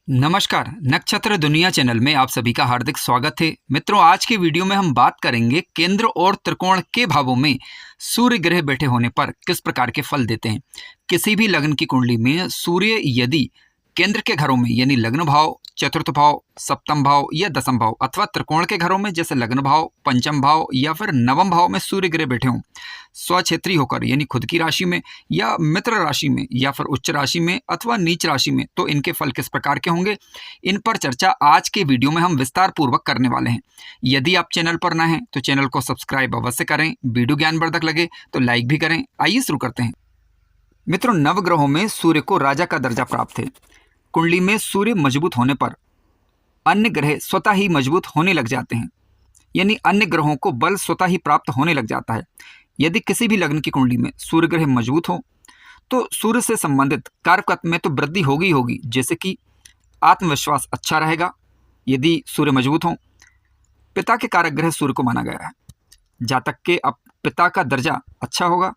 नमस्कार, नक्षत्र दुनिया चैनल में आप सभी का हार्दिक स्वागत है। मित्रों, आज की वीडियो में हम बात करेंगे केंद्र और त्रिकोण के भावों में सूर्य ग्रह बैठे होने पर किस प्रकार के फल देते हैं। किसी भी लग्न की कुंडली में सूर्य यदि केंद्र के घरों में यानी लग्न भाव, चतुर्थ भाव, सप्तम भाव या दसम भाव अथवा त्रिकोण के घरों में जैसे लग्न भाव, पंचम भाव या फिर नवम भाव में सूर्य ग्रह बैठे हों, स्वक्षेत्री होकर यानी खुद की राशि में या मित्र राशि में या फिर उच्च राशि में अथवा नीच राशि में, तो इनके फल किस प्रकार के होंगे, इन पर चर्चा आज के वीडियो में हम विस्तार पूर्वक करने वाले हैं। यदि आप चैनल पर नए हैं तो चैनल को सब्सक्राइब अवश्य करें, वीडियो ज्ञानवर्धक लगे तो लाइक भी करें। आइए शुरू करते हैं। मित्रों, नवग्रहों में सूर्य को राजा का दर्जा प्राप्त है। कुंडली में सूर्य मजबूत होने पर अन्य ग्रह स्वतः ही मजबूत होने लग जाते हैं, यानी अन्य ग्रहों को बल स्वतः ही प्राप्त होने लग जाता है। यदि किसी भी लग्न की कुंडली में सूर्य ग्रह मजबूत हो तो सूर्य से संबंधित कारक में तो वृद्धि होगी होगी, जैसे कि आत्मविश्वास अच्छा रहेगा। यदि सूर्य मजबूत हो, पिता के कारक ग्रह सूर्य को माना गया है। जातक के अब पिता का दर्जा अच्छा होगा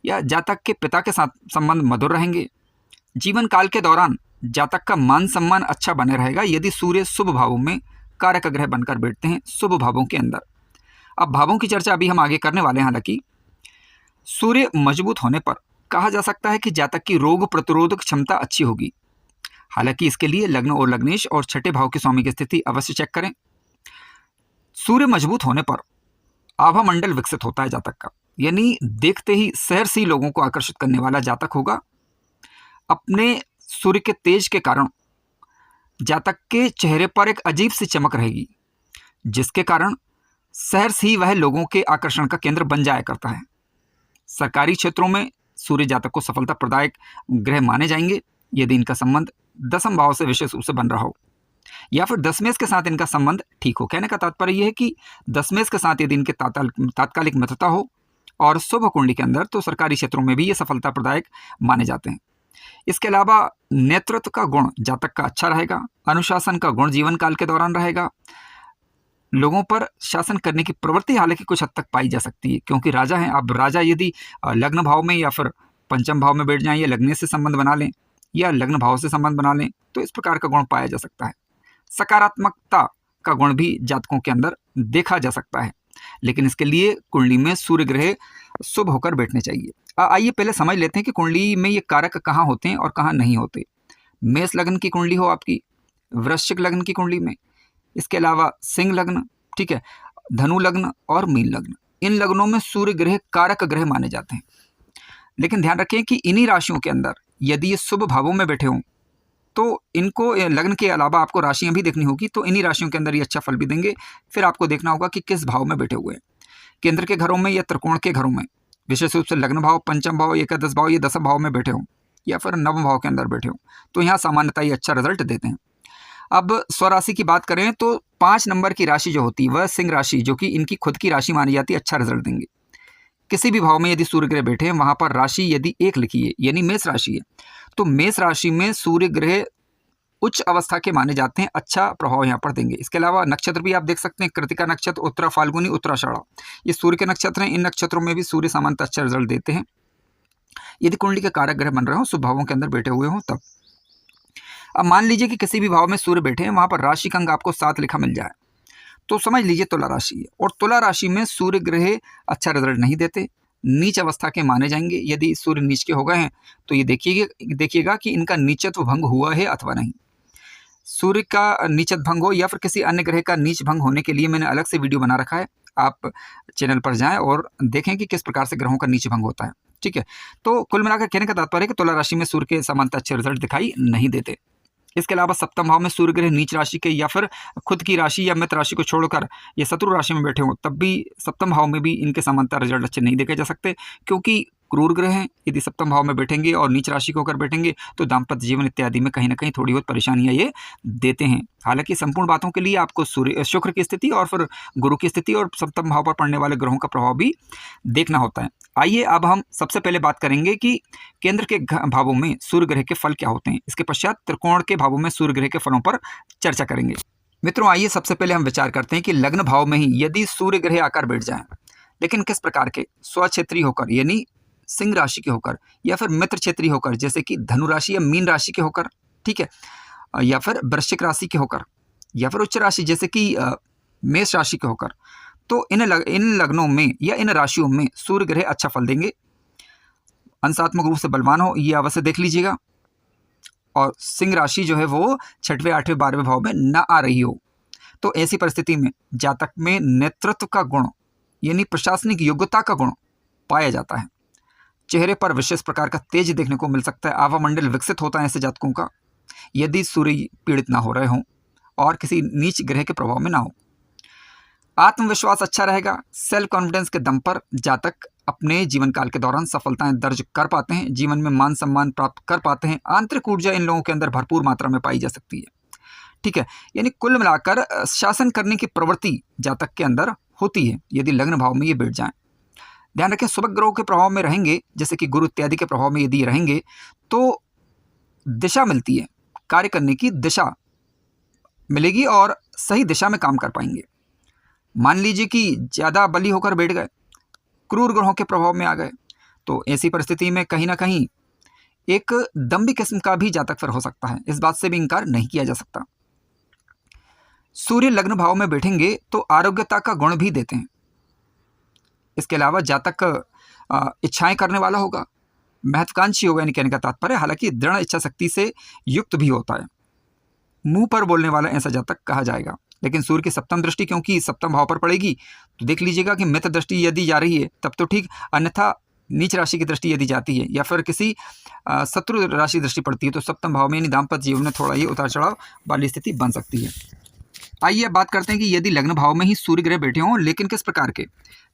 या जातक के पिता के साथ संबंध मधुर रहेंगे। जीवन काल के दौरान जातक का मान सम्मान अच्छा बने रहेगा यदि सूर्य शुभ भावों में कारक ग्रह बनकर बैठते हैं, शुभ भावों के अंदर। अब भावों की चर्चा अभी हम आगे करने वाले हैं। हालांकि सूर्य मजबूत होने पर कहा जा सकता है कि जातक की रोग प्रतिरोधक क्षमता अच्छी होगी। हालांकि इसके लिए लग्न और लग्नेश और छठे भाव के स्वामी की स्थिति अवश्य चेक करें। सूर्य मजबूत होने पर आभा मंडल विकसित होता है जातक का, यानी देखते ही सहर्षी लोगों को आकर्षित करने वाला जातक होगा। अपने सूर्य के तेज के कारण जातक के चेहरे पर एक अजीब सी चमक रहेगी, जिसके कारण सहर्ष ही वह लोगों के आकर्षण का केंद्र बन जाया करता है। सरकारी क्षेत्रों में सूर्य जातक को सफलता प्रदायक ग्रह माने जाएंगे यदि इनका संबंध दसम भाव से विशेष रूप से बन रहा हो या फिर दसमेश के साथ इनका संबंध ठीक हो। कहने का तात्पर्य यह है कि दसमेश के साथ यदि इनके तात्कालिक मित्रता हो और शुभ कुंडली के अंदर, तो सरकारी क्षेत्रों में भी ये सफलता प्रदायक माने जाते हैं। इसके अलावा नेतृत्व का गुण जातक का अच्छा रहेगा। अनुशासन का गुण जीवन काल के दौरान रहेगा। लोगों पर शासन करने की प्रवृत्ति हालांकि कुछ हद तक पाई जा सकती है, क्योंकि राजा हैं। अब राजा यदि लग्न भाव में या फिर पंचम भाव में बैठ जाएं या लग्न से संबंध बना लें या लग्न भाव से संबंध बना लें, तो इस प्रकार का गुण पाया जा सकता है। सकारात्मकता का गुण भी जातकों के अंदर देखा जा सकता है, लेकिन इसके लिए कुंडली में सूर्य ग्रह शुभ होकर बैठने चाहिए। आइए पहले समझ लेते हैं कि कुंडली में ये कारक कहाँ होते हैं और कहाँ नहीं होते। मेष लग्न की कुंडली हो आपकी, वृश्चिक लग्न की कुंडली में, इसके अलावा सिंह लग्न, ठीक है, धनु लग्न और मीन लग्न, इन लग्नों में सूर्य ग्रह कारक ग्रह माने जाते हैं। लेकिन ध्यान रखें कि इन्हीं राशियों के अंदर यदि ये शुभ भावों में बैठे हों तो इनको लग्न के अलावा आपको राशियां भी देखनी होगी, तो इन्हीं राशियों के अंदर ये अच्छा फल भी देंगे। फिर आपको देखना होगा कि किस भाव में बैठे हुए हैं, केंद्र के घरों में या त्रिकोण के घरों में, विशेष रूप से लग्न भाव, पंचम भाव, एकादश भाव या दसम भाव में बैठे हों या फिर नवम भाव के अंदर बैठे हों, तो यहाँ सामान्यतः ये अच्छा रिजल्ट देते हैं। अब स्वराशि की बात करें तो 5 नंबर की राशि जो होती है वह सिंह राशि, जो कि इनकी खुद की राशि मानी जाती है, अच्छा रिजल्ट देंगे। किसी भी भाव में यदि सूर्य ग्रह बैठे हैं, वहां पर राशि यदि एक लिखी है यानी मेष राशि है, तो मेष राशि में सूर्य ग्रह उच्च अवस्था के माने जाते हैं, अच्छा प्रभाव यहाँ पर देंगे। इसके अलावा नक्षत्र भी आप देख सकते हैं, कृतिका नक्षत्र, उत्तरा फाल्गुनी, उत्तराषाढ़ा, ये सूर्य के नक्षत्र हैं। इन नक्षत्रों में भी सूर्य सामान्यतः अच्छा रिजल्ट देते हैं यदि कुंडली के कारक ग्रह बन रहे हो, शुभ भावों के अंदर बैठे हुए हों तब। अब मान लीजिए कि किसी भी भाव में सूर्य बैठे हैं, वहां पर राशि का अंक आपको 7 लिखा मिल जाए, तो समझ लीजिए तुला राशि है। और तुला राशि में सूर्य ग्रह अच्छा रिजल्ट नहीं देते, नीच अवस्था के माने जाएंगे। यदि सूर्य नीच के हो गए हैं तो ये देखिएगा कि इनका नीचत्व भंग हुआ है अथवा नहीं। सूर्य का नीचत भंग हो या फिर किसी अन्य ग्रह का नीच भंग होने के लिए मैंने अलग से वीडियो बना रखा है, आप चैनल पर जाएं और देखें कि किस प्रकार से ग्रहों का नीच भंग होता है, ठीक है। तो कुल मिलाकर कहने का तात्पर्य है कि तुला राशि में सूर्य के सामान्यतः अच्छे रिजल्ट दिखाई नहीं देते। इसके अलावा सप्तम भाव में सूर्य ग्रह नीच राशि के या फिर खुद की राशि या मित्र राशि को छोड़कर ये शत्रु राशि में बैठे हों, तब भी सप्तम भाव में भी इनके सामान्यतः रिजल्ट अच्छे नहीं देखे जा सकते, क्योंकि क्रूर ग्रह हैं। यदि सप्तम भाव में बैठेंगे और नीच राशि को होकर बैठेंगे तो दाम्पत्य जीवन इत्यादि में कहीं ना कहीं थोड़ी बहुत परेशानियां ये देते हैं। हालांकि संपूर्ण बातों के लिए आपको सूर्य शुक्र की स्थिति और फिर गुरु की स्थिति और सप्तम भाव पर पड़ने वाले ग्रहों का प्रभाव भी देखना होता है। आइए अब हम सबसे पहले बात करेंगे कि केंद्र के भावों में सूर्य ग्रह के फल क्या होते हैं। इसके पश्चात त्रिकोण के भावों में सूर्य ग्रह के फलों पर चर्चा करेंगे। मित्रों, आइए सबसे पहले हम विचार करते हैं कि लग्न भाव में ही यदि सूर्य ग्रह आकर बैठ जाए, लेकिन किस प्रकार के, स्वक्षेत्री होकर यानी सिंह राशि के होकर या फिर मित्र क्षेत्रीय होकर, जैसे कि धनु राशि या मीन राशि के होकर, ठीक है, या फिर वृश्चिक राशि के होकर या फिर उच्च राशि जैसे कि मेष राशि के होकर, तो इन लग्नों में या इन राशियों में सूर्य ग्रह अच्छा फल देंगे। अंशात्मक रूप से बलवान हो, ये अवश्य देख लीजिएगा। और सिंह राशि जो है वो 6वें 8वें 12वें भाव में ना आ रही हो, तो ऐसी परिस्थिति में जातक में नेतृत्व का गुण यानी प्रशासनिक योग्यता का गुण पाया जाता है। चेहरे पर विशेष प्रकार का तेज देखने को मिल सकता है। आभा मंडल विकसित होता है ऐसे जातकों का, यदि सूर्य पीड़ित ना हो रहे हों और किसी नीच ग्रह के प्रभाव में ना हो। आत्मविश्वास अच्छा रहेगा। सेल्फ कॉन्फिडेंस के दम पर जातक अपने जीवन काल के दौरान सफलताएं दर्ज कर पाते हैं, जीवन में मान सम्मान प्राप्त कर पाते हैं। आंतरिक ऊर्जा इन लोगों के अंदर भरपूर मात्रा में पाई जा सकती है। ठीक है, यानी कुल मिलाकर शासन करने की प्रवृत्ति जातक के अंदर होती है यदि लग्न भाव में ये बैठ जाएं। ध्यान रखें, शुभ ग्रहों के प्रभाव में रहेंगे, जैसे कि गुरु इत्यादि के प्रभाव में यदि रहेंगे तो दिशा मिलती है, कार्य करने की दिशा मिलेगी और सही दिशा में काम कर पाएंगे। मान लीजिए कि ज़्यादा बली होकर बैठ गए, क्रूर ग्रहों के प्रभाव में आ गए, तो ऐसी परिस्थिति में कहीं ना कहीं एक दम्भी किस्म का भी जातक फिर हो सकता है। इस बात से भी इनकार नहीं किया जा सकता। सूर्य लग्न भाव में बैठेंगे तो आरोग्यता का गुण भी देते हैं। इसके अलावा जातक इच्छाएं करने वाला होगा, महत्वाकांक्षी होगा, यानी कहने का तात्पर्य हालांकि दृढ़ इच्छा शक्ति से युक्त भी होता है। मुंह पर बोलने वाला ऐसा जातक कहा जाएगा। लेकिन सूर्य की सप्तम दृष्टि क्योंकि सप्तम भाव पर पड़ेगी, तो देख लीजिएगा कि मित्र दृष्टि यदि जा रही है तब तो ठीक, अन्यथा नीच राशि की दृष्टि यदि जाती है या फिर किसी शत्रु राशि दृष्टि पड़ती है तो सप्तम भाव में यानी दाम्पत्य जीवन में थोड़ा ये उतार चढ़ाव वाली स्थिति बन सकती है। आइए बात करते हैं कि यदि लग्न भाव में ही सूर्य ग्रह बैठे हों, लेकिन किस प्रकार के,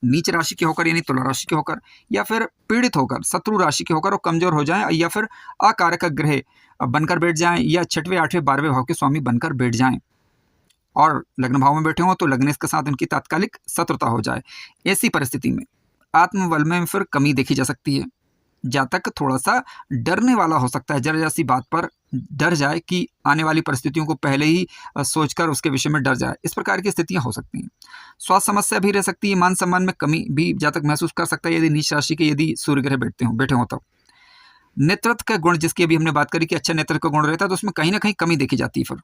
नीच राशि के होकर यानी तुला राशि के होकर, या फिर पीड़ित होकर शत्रु राशि के होकर और कमजोर हो जाएं, या फिर अकारक ग्रह बनकर बैठ जाएं, या 6वें 8वें 12वें भाव के स्वामी बनकर बैठ जाएं और लग्न भाव में बैठे हों तो लग्नेश के साथ उनकी तात्कालिक शत्रुता हो जाए। ऐसी परिस्थिति में आत्मबल में फिर कमी देखी जा सकती है। जातक थोड़ा सा डरने वाला हो सकता है, जरा सी बात पर डर जाए कि आने वाली परिस्थितियों को पहले ही सोचकर उसके विषय में डर जाए। इस प्रकार की स्थितियां हो सकती हैं। स्वास्थ्य समस्या भी रह सकती है। मान सम्मान में कमी भी जातक महसूस कर सकता है यदि नीच राशि के यदि सूर्य ग्रह बैठे हों तब। नेतृत्व का गुण, जिसकी अभी हमने बात करी कि अच्छा नेतृत्व का गुण रहता है, तो उसमें कहीं ना कहीं कमी देखी जाती है। फिर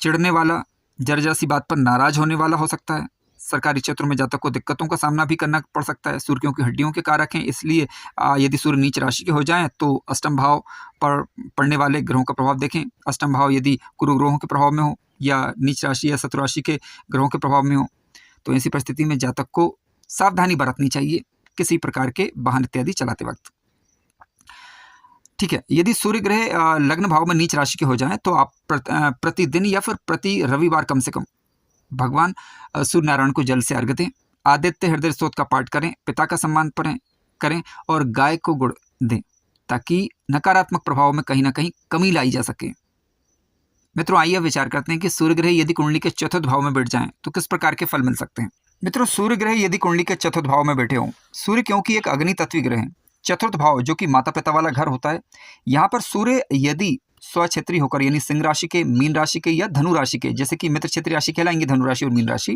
चिढ़ने वाला, जरा सी बात पर नाराज होने वाला हो सकता है। सरकारी क्षेत्रों में जातक को दिक्कतों का सामना भी करना पड़ सकता है। सूर्य की हड्डियों के कारक हैं, इसलिए यदि सूर्य नीच राशि के हो जाएं तो अष्टम भाव पर पड़ने वाले ग्रहों का प्रभाव देखें। अष्टम भाव यदि कुरु ग्रहों के प्रभाव में हो या नीच राशि या शत्रु राशि के ग्रहों के प्रभाव में हो, तो ऐसी परिस्थिति में जातक को सावधानी बरतनी चाहिए किसी प्रकार के वाहन इत्यादि चलाते वक्त। ठीक है, यदि सूर्य ग्रह लग्न भाव में नीच राशि के हो जाएं तो आप प्रतिदिन या फिर प्रति रविवार कम से कम भगवान सूर्य नारायण को जल से अर्घ्य दें। आदित्य हृदय स्तोत्र का पाठ करें, पिता का सम्मान करें और गाय को गुड़ दें, ताकि नकारात्मक प्रभाव में कहीं ना कहीं कमी लाई जा सके। मित्रों, आइए विचार करते हैं कि सूर्य ग्रह यदि कुंडली के चतुर्थ भाव में बैठ जाएं तो किस प्रकार के फल मिल सकते हैं। मित्रों, सूर्य ग्रह यदि कुंडली के चतुर्थ भाव में बैठे हों, सूर्य क्योंकि एक अग्नि तत्वी ग्रह है, चतुर्थ भाव जो कि माता पिता वाला घर होता है, यहाँ पर सूर्य यदि स्वक्षेत्री होकर यानी सिंह राशि के, मीन राशि के या धनु राशि के, जैसे कि मित्र क्षेत्रीय राशि कहलाएंगे धनु राशि और मीन राशि,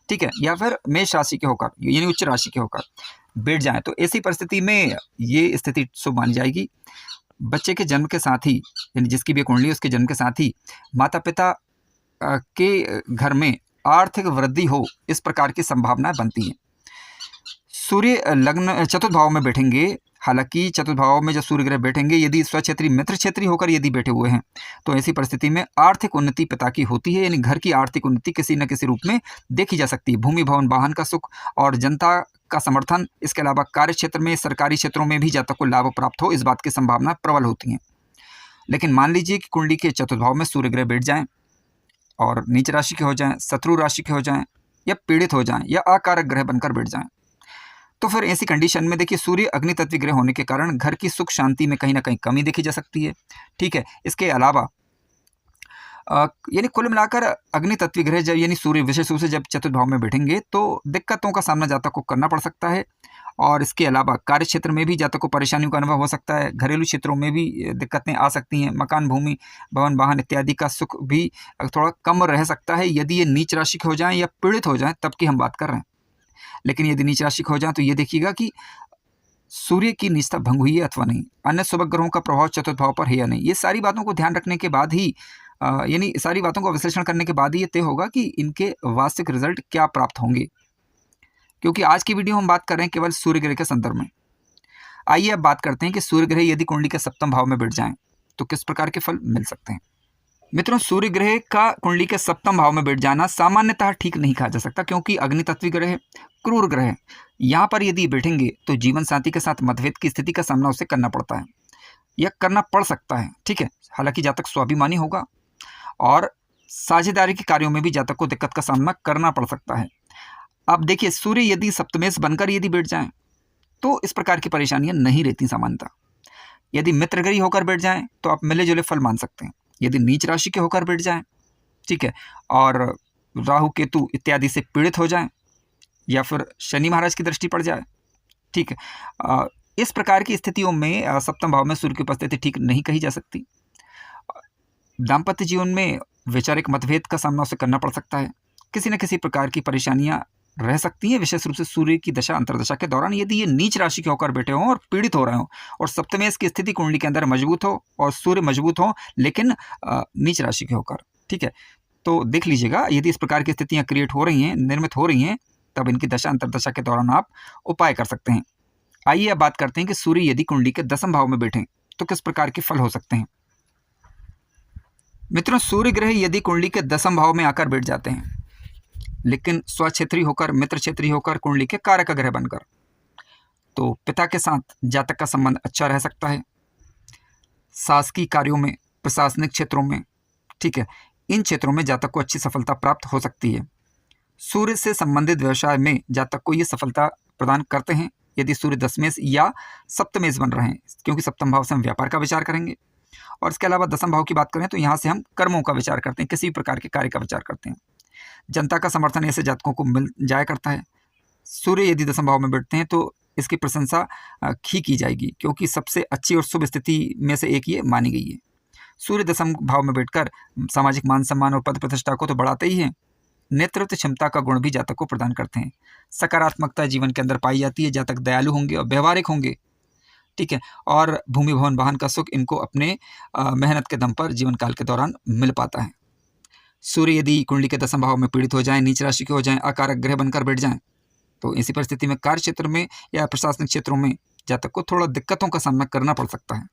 ठीक है, या फिर मेष राशि के होकर यानी उच्च राशि के होकर बैठ जाएं तो ऐसी परिस्थिति में ये स्थिति शुभ मानी जाएगी। बच्चे के जन्म के साथ ही यानी जिसकी भी कुंडली उसके जन्म के साथ ही माता पिता के घर में आर्थिक वृद्धि हो, इस प्रकार की संभावनाएं बनती हैं। सूर्य लग्न चतुर्थ भाव में बैठेंगे, हालांकि चतुर्थ भाव में जब सूर्य ग्रह बैठेंगे यदि स्वक्षेत्री मित्र क्षेत्री होकर यदि बैठे हुए हैं तो ऐसी परिस्थिति में आर्थिक उन्नति पिता की होती है, यानी घर की आर्थिक उन्नति किसी न किसी रूप में देखी जा सकती है। भूमि भवन वाहन का सुख और जनता का समर्थन, इसके अलावा कार्य क्षेत्र में, सरकारी क्षेत्रों में भी जातक को लाभ प्राप्त हो, इस बात की संभावना प्रबल होती हैं। लेकिन मान लीजिए कि कुंडली के चतुर्थ भाव में सूर्य ग्रह बैठ जाएं और नीच राशि के हो जाएं, शत्रु राशि के हो जाएं या पीड़ित हो जाएं या अकारक ग्रह बनकर बैठ जाएं, तो फिर ऐसी कंडीशन में देखिए सूर्य अग्नि तत्व ग्रह होने के कारण घर की सुख शांति में कहीं ना कहीं कमी देखी जा सकती है। ठीक है, इसके अलावा यानी कुल मिलाकर अग्नि तत्व ग्रह जब यानी सूर्य विशेष रूप से जब चतुर्थ भाव में बैठेंगे तो दिक्कतों का सामना जातक को करना पड़ सकता है। और इसके अलावा कार्य क्षेत्र में भी जातक को परेशानियों का अनुभव हो सकता है। घरेलू क्षेत्रों में भी दिक्कतें आ सकती हैं। मकान, भूमि, भवन, वाहन इत्यादि का सुख भी थोड़ा कम रह सकता है यदि ये नीच राशि के हो जाएं या पीड़ित हो जाएं, तब की हम बात कर रहे हैं। लेकिन यदि नीच राशि के हो जाएं तो ये देखिएगा कि सूर्य की निजता भंग हुई है अथवा नहीं, अन्य शुभ ग्रहों का प्रभाव चतुर्थ भाव पर है या नहीं। ये सारी बातों को ध्यान रखने के बाद ही यानी सारी बातों का विश्लेषण करने के बाद ही ये तय होगा कि इनके वास्तविक रिजल्ट क्या प्राप्त होंगे। क्योंकि आज की वीडियो हम बात कर रहे हैं केवल सूर्य ग्रह के संदर्भ में। आइए अब बात करते हैं कि सूर्य ग्रह यदि कुंडली के सप्तम भाव में बैठ जाएं तो किस प्रकार के फल मिल सकते हैं। मित्रों, सूर्य ग्रह का कुंडली के सप्तम भाव में बैठ जाना सामान्यतः ठीक नहीं कहा जा सकता, क्योंकि अग्नि तत्वी ग्रह है, क्रूर ग्रह है। यहाँ पर यदि बैठेंगे तो जीवन साथी के साथ मतभेद की स्थिति का सामना उसे करना पड़ता है या करना पड़ सकता है। ठीक है, हालांकि जातक स्वाभिमानी होगा और साझेदारी के कार्यों में भी जातक को दिक्कत का सामना करना पड़ सकता है। अब देखिए, सूर्य यदि सप्तमेश बनकर यदि बैठ जाएं तो इस प्रकार की परेशानियां नहीं रहती सामान्यतः। यदि मित्रग्रही होकर बैठ जाएं तो आप मिले जुले फल मान सकते हैं। यदि नीच राशि के होकर बैठ जाएं, ठीक है, और राहु केतु इत्यादि से पीड़ित हो जाएं या फिर शनि महाराज की दृष्टि पड़ जाए, ठीक है, इस प्रकार की स्थितियों में सप्तम भाव में सूर्य की उपस्थिति ठीक नहीं कही जा सकती। दाम्पत्य जीवन में वैचारिक मतभेद का सामना उसे करना पड़ सकता है। किसी न किसी प्रकार की परेशानियां रह सकती हैं, विशेष रूप से सूर्य की दशा अंतर्दशा के दौरान यदि ये नीच राशि के होकर बैठे हों और पीड़ित हो रहे हों, और सप्तमेश की स्थिति कुंडली के अंदर मजबूत हो और सूर्य मजबूत हो लेकिन नीच राशि के होकर, ठीक है, तो देख लीजिएगा यदि इस प्रकार की स्थितियां क्रिएट हो रही हैं, निर्मित हो रही हैं, तब इनकी दशा अंतर्दशा के दौरान आप उपाय कर सकते हैं। आइए अब बात करते हैं कि सूर्य यदि कुंडली के दसम भाव में बैठे तो किस प्रकार के फल हो सकते हैं। मित्रों, सूर्य ग्रह यदि कुंडली के दसम भाव में आकर बैठ जाते हैं लेकिन स्वक्षेत्री होकर, मित्र क्षेत्री होकर, कुंडली के कारक ग्रह बनकर, तो पिता के साथ जातक का संबंध अच्छा रह सकता है। शासकीय कार्यों में, प्रशासनिक क्षेत्रों में, ठीक है, इन क्षेत्रों में जातक को अच्छी सफलता प्राप्त हो सकती है। सूर्य से संबंधित व्यवसाय में जातक को ये सफलता प्रदान करते हैं यदि सूर्य दशमेश या सप्तमेश बन रहे हैं, क्योंकि सप्तम भाव से हम व्यापार का विचार करेंगे और इसके अलावा दसम भाव की बात करें तो यहाँ से हम कर्मों का विचार करते हैं, किसी प्रकार के कार्य का विचार करते हैं। जनता का समर्थन ऐसे जातकों को मिल जाया करता है। सूर्य यदि दसम भाव में बैठते हैं तो इसकी प्रशंसा की जाएगी, क्योंकि सबसे अच्छी और शुभ स्थिति में से एक ये मानी गई है। सूर्य दसम भाव में बैठकर सामाजिक मान सम्मान और पद प्रतिष्ठा को तो बढ़ाते ही है, नेतृत्व क्षमता का गुण भी जातक को प्रदान करते हैं। सकारात्मकता जीवन के अंदर पाई जाती है। जातक दयालु होंगे और व्यवहारिक होंगे, ठीक है, और भूमि भवन वाहन का सुख इनको अपने मेहनत के दम पर जीवन काल के दौरान मिल पाता है। सूर्य यदि कुंडली के दसम भाव में पीड़ित हो जाएं, नीच राशि के हो जाएं, अकारक ग्रह बनकर बैठ जाएं, तो इसी परिस्थिति में कार्य क्षेत्र में या प्रशासनिक क्षेत्रों में जातक को थोड़ा दिक्कतों का सामना करना पड़ सकता है।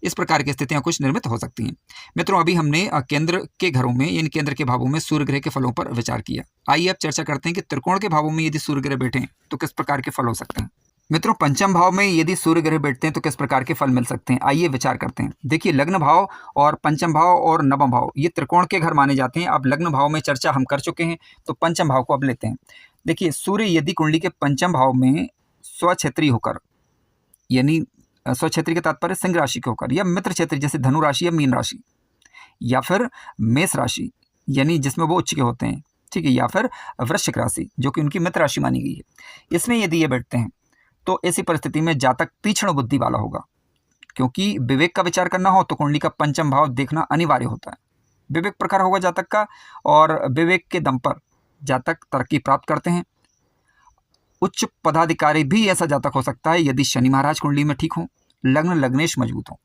इस प्रकार की स्थितियां कुछ निर्मित हो सकती हैं। मित्रों, अभी हमने केंद्र के घरों में, इन केंद्र के भावों में सूर्य ग्रह के फलों पर विचार किया। आइए अब चर्चा करते हैं कि त्रिकोण के भावों में यदि सूर्य ग्रह बैठे तो किस प्रकार के फल हो सकते हैं। मित्रों, पंचम भाव में यदि सूर्य ग्रह बैठते हैं तो किस प्रकार के फल मिल सकते हैं, आइए विचार करते हैं। देखिए, लग्न भाव और पंचम भाव और नवम भाव ये त्रिकोण के घर माने जाते हैं। अब लग्न भाव में चर्चा हम कर चुके हैं, तो पंचम भाव को अब लेते हैं। देखिए, सूर्य यदि कुंडली के पंचम भाव में स्वक्षेत्री होकर, यानी स्वक्षेत्री के तात्पर्य सिंह राशि के होकर, या मित्र क्षेत्री जैसे धनु राशि या मीन राशि, या फिर मेष राशि यानी जिसमें वो उच्च के होते हैं, ठीक है, या फिर वृश्चिक राशि जो कि उनकी मित्र राशि मानी गई है, इसमें यदि ये बैठते हैं तो ऐसी परिस्थिति में जातक तीक्ष्ण बुद्धि वाला होगा, क्योंकि विवेक का विचार करना हो तो कुंडली का पंचम भाव देखना अनिवार्य होता है। विवेक प्रखर होगा जातक का और विवेक के दम पर जातक तरक्की प्राप्त करते हैं। उच्च पदाधिकारी भी ऐसा जातक हो सकता है यदि शनि महाराज कुंडली में ठीक हो, लग्न लग्नेश मजबूत हो।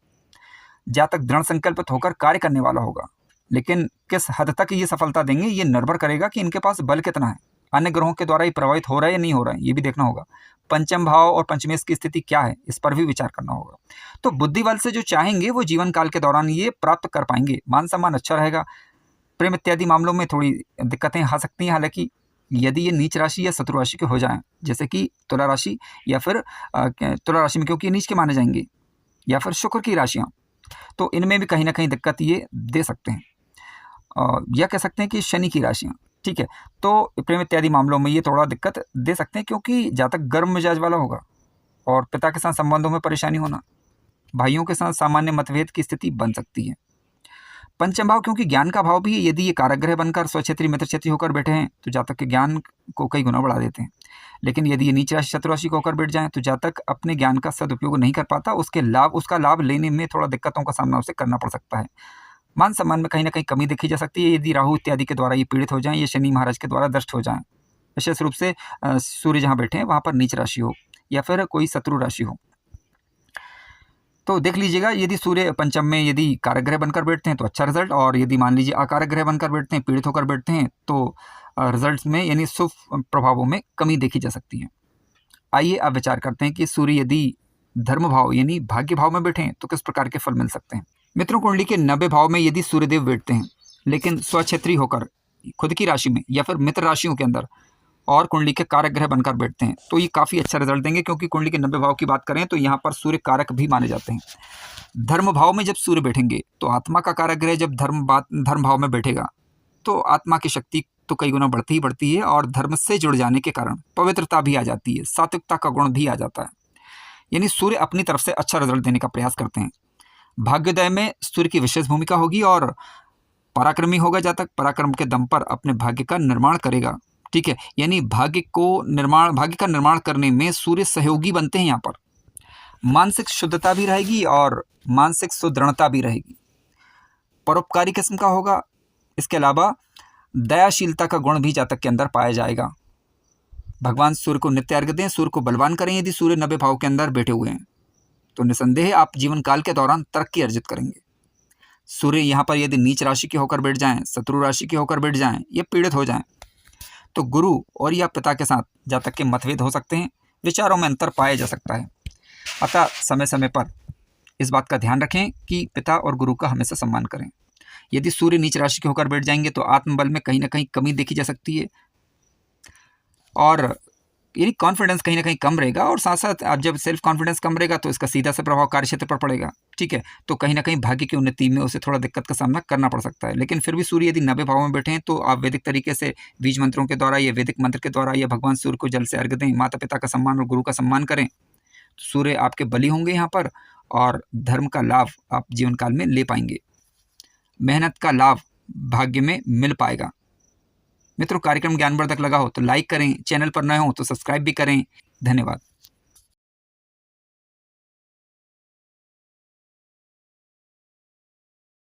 जातक दृढ़ संकल्पित होकर कार्य करने वाला होगा, लेकिन किस हद तक ये सफलता देंगे ये निर्भर करेगा कि इनके पास बल कितना है, अन्य ग्रहों के द्वारा ये प्रभावित हो रहा है या नहीं हो रहा है, ये भी देखना होगा। पंचम भाव और पंचमेश की स्थिति क्या है, इस पर भी विचार करना होगा। तो बुद्धि बल से जो चाहेंगे वो जीवन काल के दौरान ये प्राप्त कर पाएंगे। मान सम्मान अच्छा रहेगा। प्रेम इत्यादि मामलों में थोड़ी दिक्कतें आ सकती हैं, हालांकि यदि ये नीच राशि या शत्रु राशि के हो जाएं, जैसे कि तुला राशि या फिर तुला राशि में, क्योंकि ये नीच के माने जाएंगे, या फिर शुक्र की राशियाँ, तो इनमें भी कहीं ना कहीं दिक्कत ये दे सकते हैं। या कह सकते हैं कि शनि की राशियाँ, ठीक है, तो प्रेम इत्यादि मामलों में ये थोड़ा दिक्कत दे सकते हैं, क्योंकि जातक गर्म मिजाज वाला होगा और पिता के साथ संबंधों में परेशानी होना, भाइयों के साथ सामान्य मतभेद की स्थिति बन सकती है। पंचम भाव क्योंकि ज्ञान का भाव भी है, यदि ये कारक ग्रह बनकर स्वक्षेत्री मित्र क्षेत्री होकर बैठे हैं तो जातक के ज्ञान को कई गुना बढ़ा देते हैं। लेकिन यदि ये नीच राशि शत्रु राशि को होकर बैठ जाएं तो जातक अपने ज्ञान का सदुपयोग नहीं कर पाता, उसका लाभ लेने में थोड़ा दिक्कतों का सामना उसे करना पड़ सकता है। मान सम्मान में कहीं ना कहीं कमी देखी जा सकती है यदि राहु इत्यादि के द्वारा ये पीड़ित हो जाएं या शनि महाराज के द्वारा दष्ट हो जाएं, विशेष रूप से सूर्य जहाँ बैठे हैं वहाँ पर नीच राशि हो या फिर कोई शत्रु राशि हो। तो देख लीजिएगा, यदि सूर्य पंचम में यदि कारक ग्रह बनकर बैठते हैं तो अच्छा रिजल्ट, और यदि मान लीजिए अकारक ग्रह बनकर बैठते हैं, पीड़ित होकर बैठते हैं, तो रिजल्ट्स में यानी शुभ प्रभावों में कमी देखी जा सकती है। आइए अब विचार करते हैं कि सूर्य यदि धर्म भाव यानी भाग्य भाव में बैठे हैं तो किस प्रकार के फल मिल सकते हैं। मित्रों, कुंडली के 90 भाव में यदि सूर्यदेव बैठते हैं लेकिन स्वक्षेत्री होकर खुद की राशि में या फिर मित्र राशियों के अंदर और कुंडली के कारक ग्रह बनकर बैठते हैं तो ये काफ़ी अच्छा रिजल्ट देंगे, क्योंकि कुंडली के 90 भाव की बात करें तो यहाँ पर सूर्य कारक भी माने जाते हैं। धर्म भाव में जब सूर्य बैठेंगे तो आत्मा का कारक ग्रह जब धर्म भाव में बैठेगा तो आत्मा की शक्ति तो कई गुना बढ़ती ही बढ़ती है, और धर्म से जुड़ जाने के कारण पवित्रता भी आ जाती है, सात्विकता का गुण भी आ जाता है। यानी सूर्य अपनी तरफ से अच्छा रिजल्ट देने का प्रयास करते हैं। भाग्योदय में सूर्य की विशेष भूमिका होगी, और पराक्रमी होगा जातक पराक्रम के दम पर अपने भाग्य का निर्माण करेगा। ठीक है, यानी भाग्य का निर्माण करने में सूर्य सहयोगी बनते हैं। यहाँ पर मानसिक शुद्धता भी रहेगी और मानसिक सुदृढ़ता भी रहेगी, परोपकारी किस्म का होगा। इसके अलावा दयाशीलता का गुण भी जातक के अंदर पाया जाएगा। भगवान सूर्य को नित्य अर्घ्य दें, सूर्य को बलवान करें। यदि सूर्य 90 भाव के अंदर बैठे हुए हैं तो निसंदेह आप जीवन काल के दौरान तरक्की अर्जित करेंगे। सूर्य यहाँ पर यदि नीच राशि के होकर बैठ जाएं, शत्रु राशि के होकर बैठ जाएं या पीड़ित हो जाएं तो गुरु और या पिता के साथ जातक के मतभेद हो सकते हैं, विचारों में अंतर पाया जा सकता है। अतः समय समय पर इस बात का ध्यान रखें कि पिता और गुरु का हमेशा सम्मान करें। यदि सूर्य नीच राशि के होकर बैठ जाएंगे तो आत्मबल में कहीं ना कहीं कमी देखी जा सकती है, और यानी कॉन्फिडेंस कहीं ना कहीं कम रहेगा, और साथ साथ आप जब सेल्फ कॉन्फिडेंस कम रहेगा तो इसका सीधा से प्रभाव कार्यक्षेत्र पर पड़ेगा। ठीक है, तो कहीं ना कहीं भाग्य की उन्नति में उसे थोड़ा दिक्कत का सामना करना पड़ सकता है। लेकिन फिर भी सूर्य यदि 90 भाव में बैठे हैं तो आप वैदिक तरीके से बीज मंत्रों के द्वारा या वैदिक मंत्र के द्वारा या भगवान सूर्य को जल से अर्घ्य दें, माता पिता का सम्मान और गुरु का सम्मान करें, तो सूर्य आपके बली होंगे यहाँ पर, और धर्म का लाभ आप जीवन काल में ले पाएंगे। मेहनत का लाभ भाग्य में मिल पाएगा। मित्रों, कार्यक्रम ज्ञानवर्धक लगा हो तो लाइक करें, चैनल पर नए हो तो सब्सक्राइब भी करें। धन्यवाद।